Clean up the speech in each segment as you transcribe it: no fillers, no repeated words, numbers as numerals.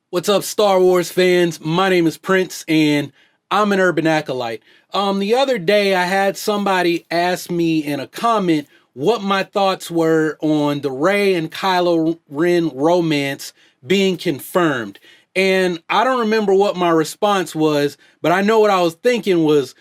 What's up, Star Wars fans? My name is Prince, and I'm an urban acolyte. The other day, I had somebody ask me in a comment what my thoughts were on the Rey and Kylo Ren romance being confirmed. And I don't remember what my response was, but I know what I was thinking was,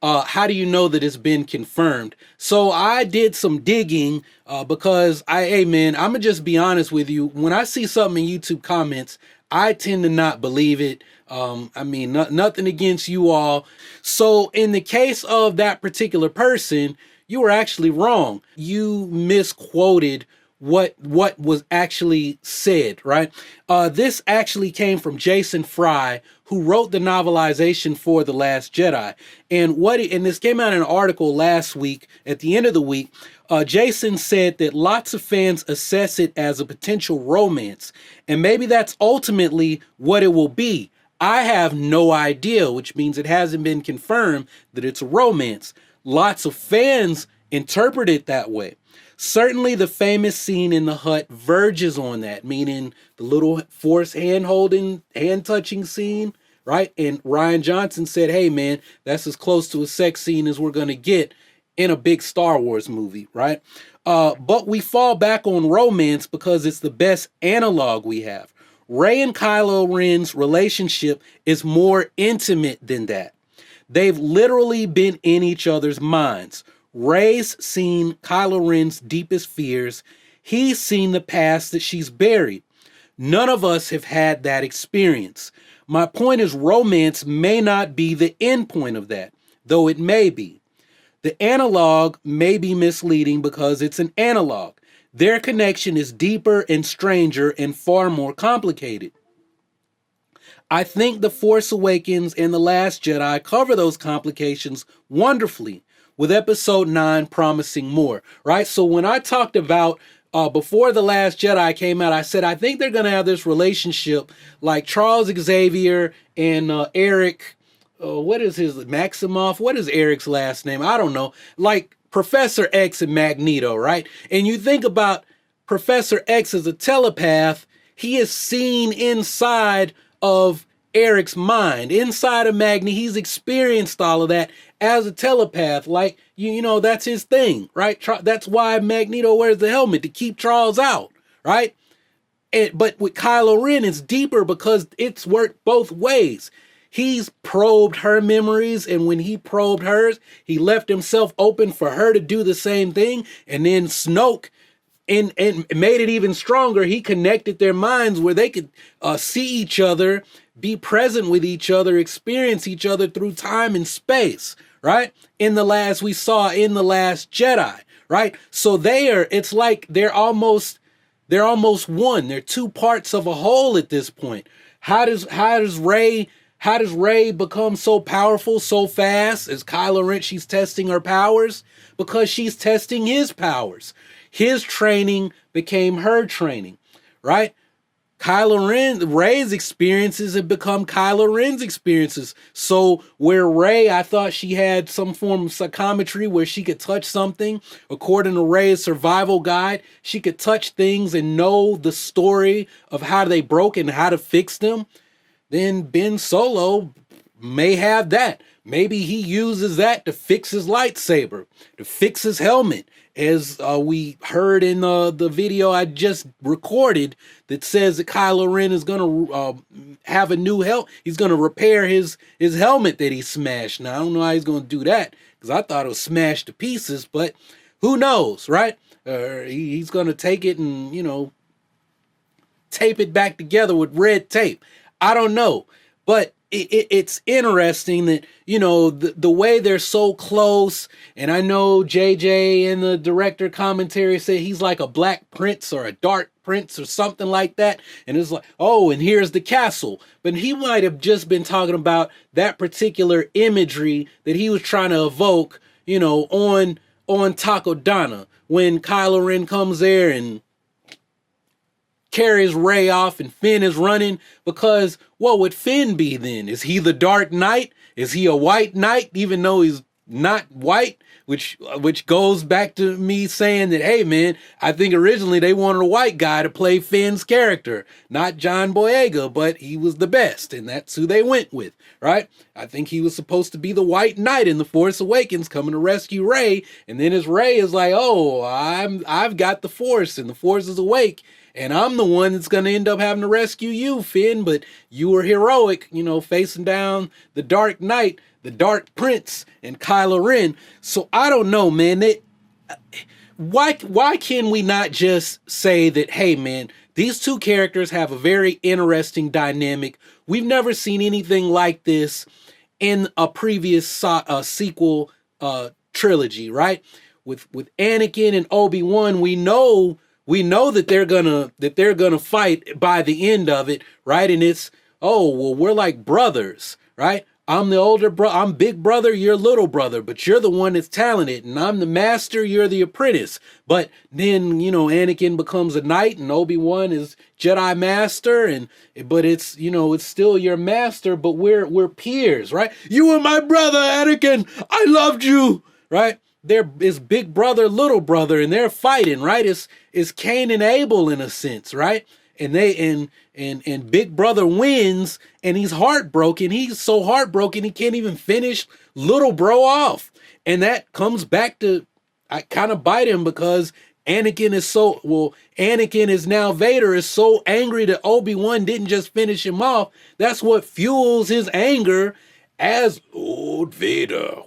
how do you know that it's been confirmed? So I did some digging because hey man, I'm gonna just be honest with you. When I see something in YouTube comments, I tend to not believe it. Nothing against you all. So in the case of that particular person, you were actually wrong. You misquoted what was actually said, right? This actually came from Jason Fry, who wrote the novelization for The Last Jedi. And this came out in an article last week, at the end of the week. Jason said that lots of fans assess it as a potential romance, and maybe that's ultimately what it will be. I have no idea, which means it hasn't been confirmed that it's a romance. Lots of fans interpret it that way. Certainly the famous scene in the hut verges on that, meaning the little force hand-holding, hand-touching scene, right? And Rian Johnson said, hey man, that's as close to a sex scene as we're going to get in a big Star Wars movie, right? But we fall back on romance because it's the best analog we have. Rey and Kylo Ren's relationship is more intimate than that. They've literally been in each other's minds. Rey's seen Kylo Ren's deepest fears. He's seen the past that she's buried. None of us have had that experience. My point is, romance may not be the end point of that, though it may be. The analog may be misleading because it's an analog. Their connection is deeper and stranger and far more complicated. I think The Force Awakens and The Last Jedi cover those complications wonderfully, with episode 9 promising more, right? So when I talked about before The Last Jedi came out, I said I think they're going to have this relationship like Charles Xavier and Eric, what is his, Maximoff? What is Eric's last name? I don't know. Like Professor X and Magneto, right? And you think about Professor X as a telepath, he is seen inside of Eric's mind, inside of Magni. He's experienced all of that as a telepath. Like, you know, that's his thing, right? That's why Magneto wears the helmet, to keep Charles out, right? But with Kylo Ren, it's deeper because it's worked both ways. He's probed her memories, and when he probed hers, he left himself open for her to do the same thing. And then Snoke, and made it even stronger. He connected their minds where they could see each other, be present with each other, experience each other through time and space, right? We saw in The Last Jedi, right? So it's like they're almost one. They're two parts of a whole at this point. How does Rey become so powerful so fast? As Kylo Ren, she's testing her powers because she's testing his powers. His training became her training, right? Rey's experiences have become Kylo Ren's experiences. So where Rey, I thought she had some form of psychometry where she could touch something. According to Rey's survival guide, she could touch things and know the story of how they broke and how to fix them. Then Ben Solo may have that. Maybe he uses that to fix his lightsaber, to fix his helmet, as we heard in the video I just recorded that says that Kylo Ren is going to have a new helmet. He's going to repair his helmet that he smashed. Now, I don't know how he's going to do that because I thought it was smashed to pieces, but who knows, right? He's going to take it and, tape it back together with red tape. I don't know, but it's interesting that, the way they're so close. And I know JJ in the director commentary said he's like a black prince or a dark prince or something like that. And it's like, oh, and here's the castle. But he might have just been talking about that particular imagery that he was trying to evoke, on Takodana when Kylo Ren comes there and carries Rey off and Finn is running. Because what would Finn be then? Is he the Dark Knight? Is he a white knight, even though he's not white, which goes back to me saying that, hey man, I think originally they wanted a white guy to play Finn's character, not John Boyega, but he was the best, and that's who they went with, right? I think he was supposed to be the white knight in The Force Awakens coming to rescue Rey, and then as Rey is like, oh, I've got the Force, and the Force is awake, and I'm the one that's going to end up having to rescue you, Finn, but you were heroic, you know, facing down the Dark Knight, the Dark Prince, and Kylo Ren. So I don't know, man. Why can we not just say that, hey, man, these two characters have a very interesting dynamic. We've never seen anything like this in a previous sequel trilogy, right? With Anakin and Obi-Wan, we know that they're gonna fight by the end of it, right? And it's, oh, well, we're like brothers, right? I'm the older brother, I'm big brother, you're little brother, but you're the one that's talented, and I'm the master, you're the apprentice. But then, you know, Anakin becomes a knight and Obi-Wan is Jedi master, but it's, you know, it's still your master, but we're peers, right? You were my brother, Anakin, I loved you, right? There is big brother, little brother, and they're fighting, right? It's Cain and Abel in a sense, right? And and big brother wins, and he's heartbroken. He's so heartbroken he can't even finish little bro off. And that comes back to, I kind of bite him because Anakin is now Vader, is so angry that Obi-Wan didn't just finish him off. That's what fuels his anger as Lord Vader.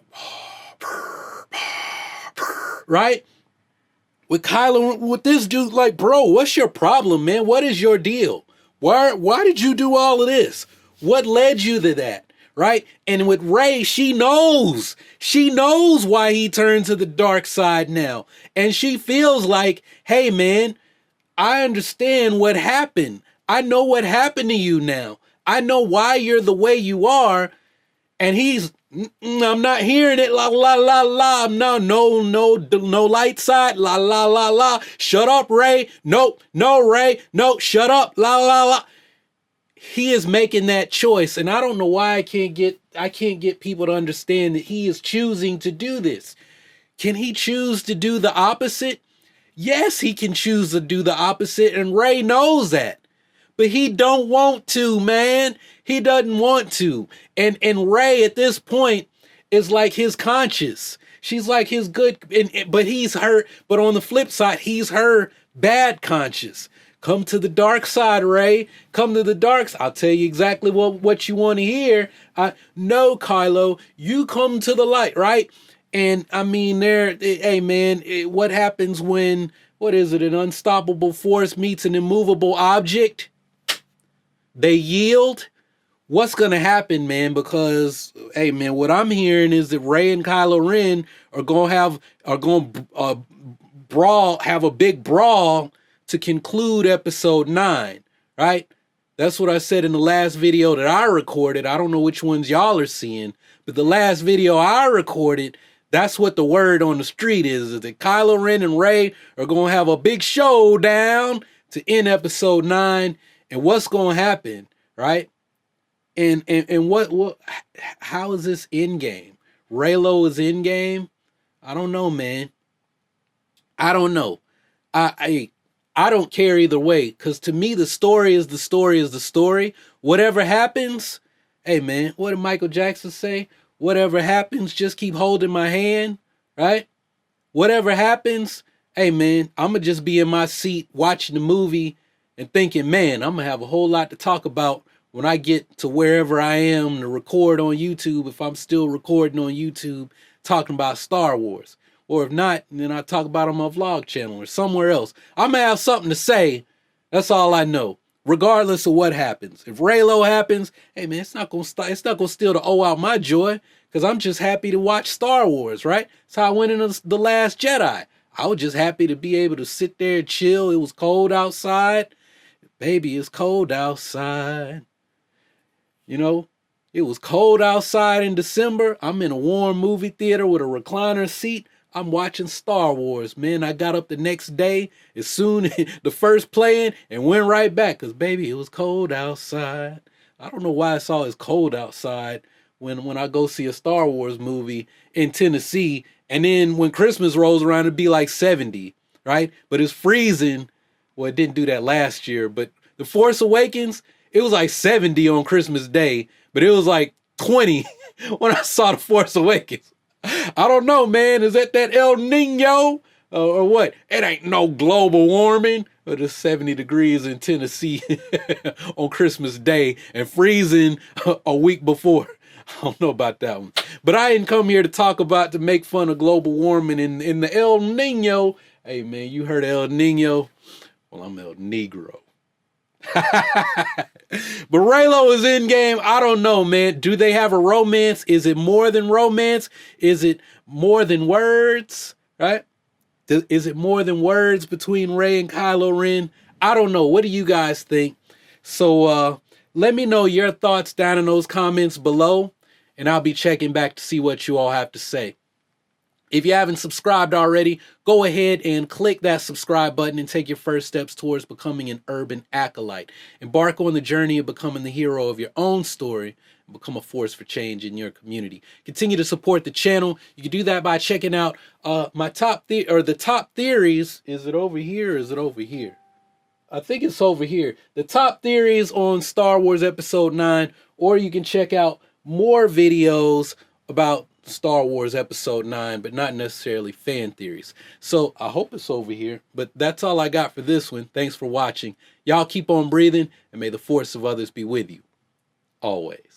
Right? With Kylo, with this dude, like, bro, what's your problem, man? What is your deal? Why did you do all of this? What led you to that? Right? And with Rey, she knows why he turned to the dark side now. And she feels like, hey, man, I understand what happened. I know what happened to you now. I know why you're the way you are. And I'm not hearing it. La la la la. No light side. La la la la. Shut up, Rey. No, Rey. No, shut up. La la la. He is making that choice, and I don't know why I can't get people to understand that he is choosing to do this. Can he choose to do the opposite? Yes, he can choose to do the opposite, and Rey knows that. But he don't want to, man. He doesn't want to. And Rey at this point is like his conscience. She's like his good, but he's her. But on the flip side, he's her bad conscience. Come to the dark side, Rey. Come to the dark side. I'll tell you exactly what you want to hear. No, Kylo, you come to the light, right? And I mean, hey man, what happens when, what is it, an unstoppable force meets an immovable object? They yield. What's gonna happen, man? Because, hey, man, what I'm hearing is that Rey and Kylo Ren are gonna have a big brawl to conclude Episode 9, right? That's what I said in the last video that I recorded. I don't know which ones y'all are seeing, but the last video I recorded, that's what the word on the street is that Kylo Ren and Rey are gonna have a big showdown to end Episode 9. And what's gonna happen, right? And what how is this in game? Reylo is in game? I don't know, man. I don't know. I don't care either way, because to me the story is the story. Whatever happens, hey man, what did Michael Jackson say? Whatever happens, just keep holding my hand, right? Whatever happens, hey man, I'm gonna just be in my seat watching the movie and thinking, man, I'm gonna have a whole lot to talk about when I get to wherever I am to record on YouTube, if I'm still recording on YouTube, talking about Star Wars. Or if not, then I talk about it on my vlog channel or somewhere else. I'm gonna have something to say. That's all I know. Regardless of what happens. If Reylo happens, hey man, it's not gonna steal the O out my joy, because I'm just happy to watch Star Wars, right? That's how I went into The Last Jedi. I was just happy to be able to sit there and chill. It was cold outside. Baby, it's cold outside. You know, it was cold outside in December. I'm in a warm movie theater with a recliner seat. I'm watching Star Wars, man. I got up the next day as soon as the first playing and went right back because, baby, it was cold outside. I don't know why it's always cold outside when I go see a Star Wars movie in Tennessee, and then when Christmas rolls around, it'd be like 70, right? But it's freezing. Well, it didn't do that last year, but The Force Awakens, it was like 70 on Christmas Day, but it was like 20 when I saw The Force Awakens. I don't know, man. Is that El Nino or what? It ain't no global warming. But it's 70 degrees in Tennessee on Christmas Day and freezing a week before. I don't know about that one. But I didn't come here to make fun of global warming in the El Nino. Hey, man, you heard El Nino? Well, I'm El Negro. But Reylo is in game. I don't know, man. Do they have a romance? Is it more than romance? Is it more than words? Right? Is it more than words between Rey and Kylo Ren? I don't know. What do you guys think? So let me know your thoughts down in those comments below, and I'll be checking back to see what you all have to say. If you haven't subscribed already, go ahead and click that subscribe button and take your first steps towards becoming an urban acolyte. Embark on the journey of becoming the hero of your own story and become a force for change in your community. Continue to support the channel. You can do that by checking out my top theories. Is it over here or is it over here? I think it's over here. The top theories on Star Wars Episode 9, or you can check out more videos about Star Wars Episode 9, but not necessarily fan theories. So I hope it's over here, but that's all I got for this one. Thanks for watching. Y'all keep on breathing, and may the force of others be with you always.